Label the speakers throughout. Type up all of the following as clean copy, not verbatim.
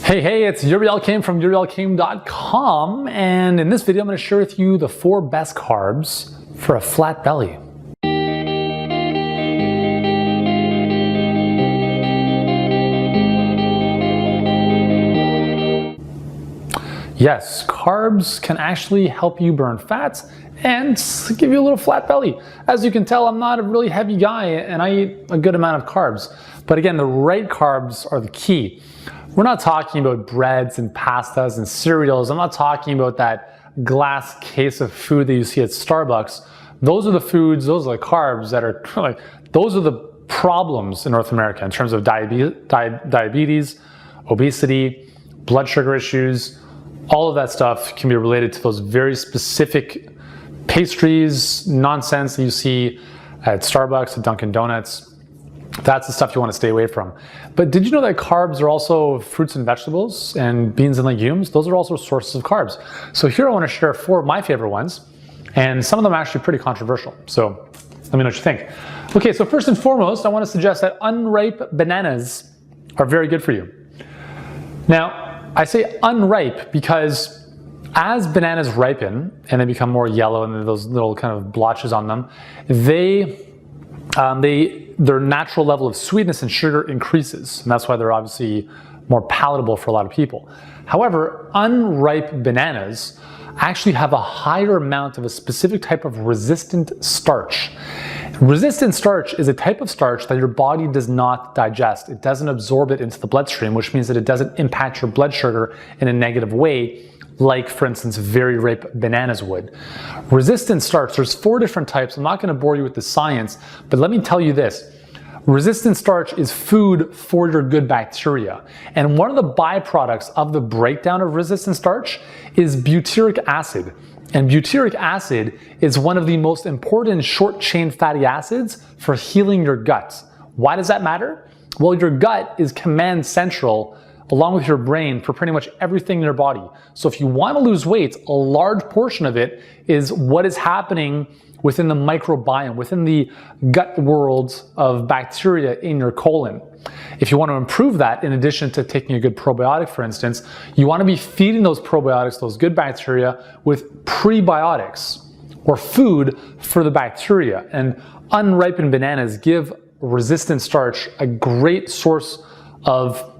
Speaker 1: Hey, it's Uriel Kim from urielkim.com, and in this video I'm going to share with you the 4 best carbs for a flat belly. Yes, carbs can actually help you burn fats and give you a little flat belly. As you can tell, I'm not a really heavy guy and I eat a good amount of carbs. But again, the right carbs are the key. We're not talking about breads and pastas and cereals. I'm not talking about that glass case of food that you see at Starbucks. Those are the foods, those are the carbs that are like, those are the problems in North America in terms of diabetes, obesity, blood sugar issues. All of that stuff can be related to those very specific pastries, nonsense that you see at Starbucks, at Dunkin' Donuts. That's the stuff you want to stay away from. But did you know that carbs are also fruits and vegetables and beans and legumes? Those are also sources of carbs. So here I want to share 4 of my favorite ones, and some of them are actually pretty controversial. So let me know what you think. Okay, so first and foremost, I want to suggest that unripe bananas are very good for you. Now, I say unripe because as bananas ripen and they become more yellow and those little kind of blotches on them, their natural level of sweetness and sugar increases, and that's why they're obviously more palatable for a lot of people. However, unripe bananas actually have a higher amount of a specific type of resistant starch. Resistant starch is a type of starch that your body does not digest. It doesn't absorb it into the bloodstream, which means that it doesn't impact your blood sugar in a negative way, like, for instance, very ripe bananas would. Resistant starch, there's 4 different types. I'm not going to bore you with the science, but let me tell you this. Resistant starch is food for your good bacteria. And one of the byproducts of the breakdown of resistant starch is butyric acid. And butyric acid is one of the most important short-chain fatty acids for healing your gut. Why does that matter? Well, your gut is command central along with your brain for pretty much everything in your body. So if you want to lose weight, a large portion of it is what is happening within the microbiome, within the gut world of bacteria in your colon. If you want to improve that, in addition to taking a good probiotic, for instance, you want to be feeding those probiotics, those good bacteria, with prebiotics or food for the bacteria. And unripened bananas give resistant starch a great source of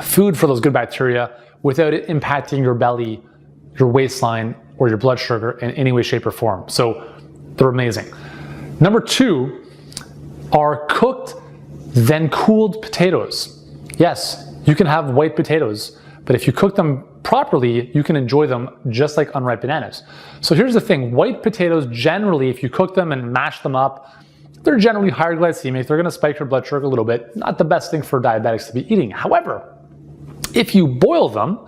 Speaker 1: food for those good bacteria without it impacting your belly, your waistline, or your blood sugar in any way, shape, or form. So they're amazing. Number 2 are cooked, then cooled potatoes. Yes, you can have white potatoes, but if you cook them properly, you can enjoy them just like unripe bananas. So here's the thing, white potatoes generally, if you cook them and mash them up, they're generally higher glycemic, they're gonna spike your blood sugar a little bit. Not the best thing for diabetics to be eating. However, if you boil them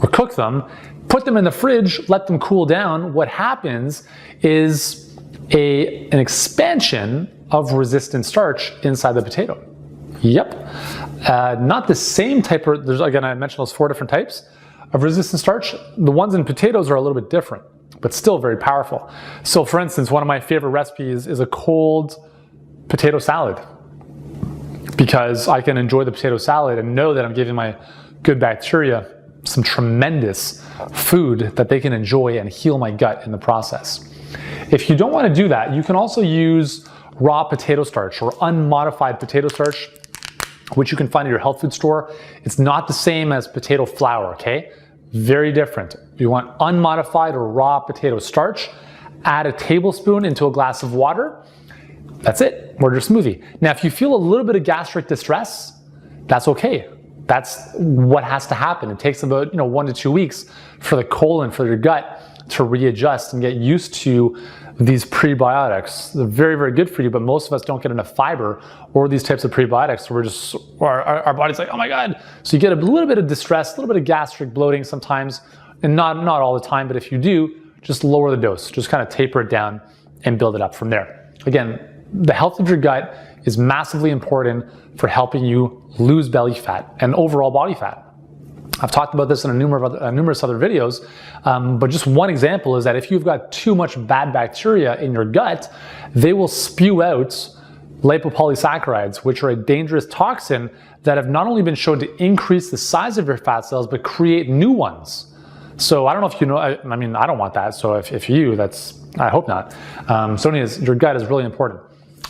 Speaker 1: or cook them, put them in the fridge, let them cool down, what happens is an expansion of resistant starch inside the potato. Yep. Not the same type of, again, I mentioned those 4 different types of resistant starch. The ones in potatoes are a little bit different, but still very powerful. So for instance, one of my favorite recipes is a cold potato salad, because I can enjoy the potato salad and know that I'm giving my good bacteria some tremendous food that they can enjoy and heal my gut in the process. If you don't want to do that, you can also use raw potato starch or unmodified potato starch, which you can find at your health food store. It's not the same as potato flour, okay? Very different. You want unmodified or raw potato starch, add a tablespoon into a glass of water. That's it, order your smoothie. Now, if you feel a little bit of gastric distress, that's okay. That's what has to happen. It takes about 1 to 2 weeks for the colon, for your gut to readjust and get used to these prebiotics. They're very, very good for you, but most of us don't get enough fiber or these types of prebiotics. So our body's like, oh my God. So you get a little bit of distress, a little bit of gastric bloating sometimes, and not all the time, but if you do, just lower the dose. Just kind of taper it down and build it up from there. Again, the health of your gut is massively important for helping you lose belly fat and overall body fat. I've talked about this in numerous other videos, but just one example is that if you've got too much bad bacteria in your gut, they will spew out lipopolysaccharides, which are a dangerous toxin that have not only been shown to increase the size of your fat cells, but create new ones. So I don't know if you know, I mean, I don't want that. So if you, I hope not. So anyways, your gut is really important.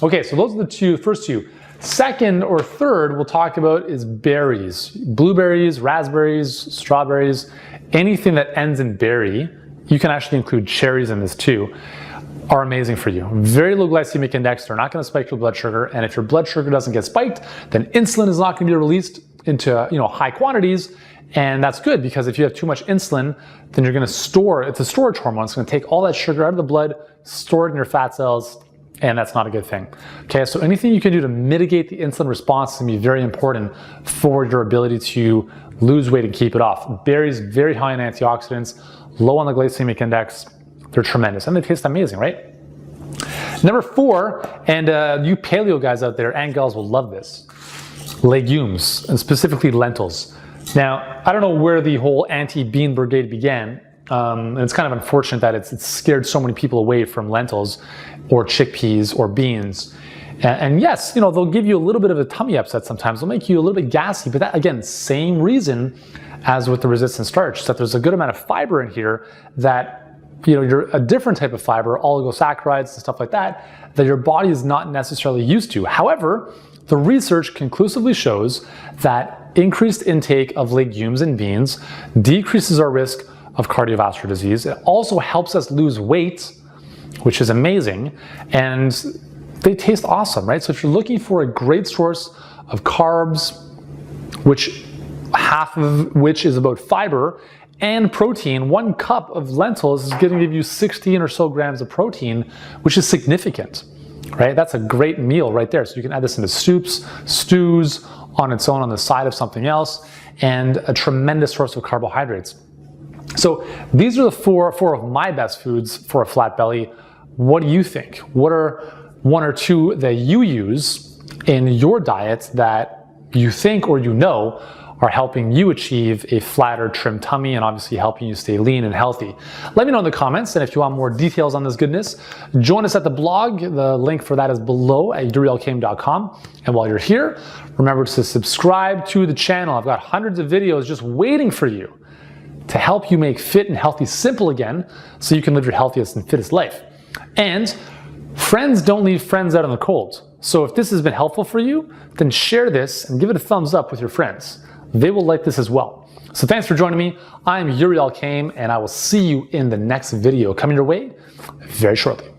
Speaker 1: Okay, so those are the first two. Second or third we'll talk about is berries. Blueberries, raspberries, strawberries, anything that ends in berry. You can actually include cherries in this too, are amazing for you. Very low glycemic index, they're not gonna spike your blood sugar, and if your blood sugar doesn't get spiked, then insulin is not gonna be released into high quantities, and that's good because if you have too much insulin, then you're gonna store, it's a storage hormone, it's gonna take all that sugar out of the blood, store it in your fat cells, and that's not a good thing. Okay, so anything you can do to mitigate the insulin response is gonna be very important for your ability to lose weight and keep it off. Berries, very high in antioxidants, low on the glycemic index, they're tremendous, and they taste amazing, right? Number 4, and you paleo guys out there and gals will love this, legumes, and specifically lentils. Now, I don't know where the whole anti-bean brigade began, and it's kind of unfortunate that it's scared so many people away from lentils or chickpeas or beans. And yes, they'll give you a little bit of a tummy upset sometimes. They'll make you a little bit gassy, but that, again, same reason as with the resistant starch, that there's a good amount of fiber in here that, you're a different type of fiber, oligosaccharides and stuff like that your body is not necessarily used to. However, the research conclusively shows that increased intake of legumes and beans decreases our risk of cardiovascular disease. It also helps us lose weight, which is amazing, and they taste awesome, right? So if you're looking for a great source of carbs, which half of which is about fiber, and protein, 1 cup of lentils is going to give you 16 or so grams of protein, which is significant, right? That's a great meal right there. So you can add this into soups, stews, on its own on the side of something else, and a tremendous source of carbohydrates. So these are the four of my best foods for a flat belly. What do you think? What are 1 or 2 that you use in your diet that you think or are helping you achieve a flatter, trim tummy and obviously helping you stay lean and healthy? Let me know in the comments, and if you want more details on this goodness, join us at the blog. The link for that is below at urielcame.com. And while you're here, remember to subscribe to the channel. I've got hundreds of videos just waiting for you to help you make fit and healthy simple again so you can live your healthiest and fittest life. And friends don't leave friends out in the cold. So if this has been helpful for you, then share this and give it a thumbs up with your friends. They will like this as well. So thanks for joining me. I'm Uriel Came, and I will see you in the next video coming your way very shortly.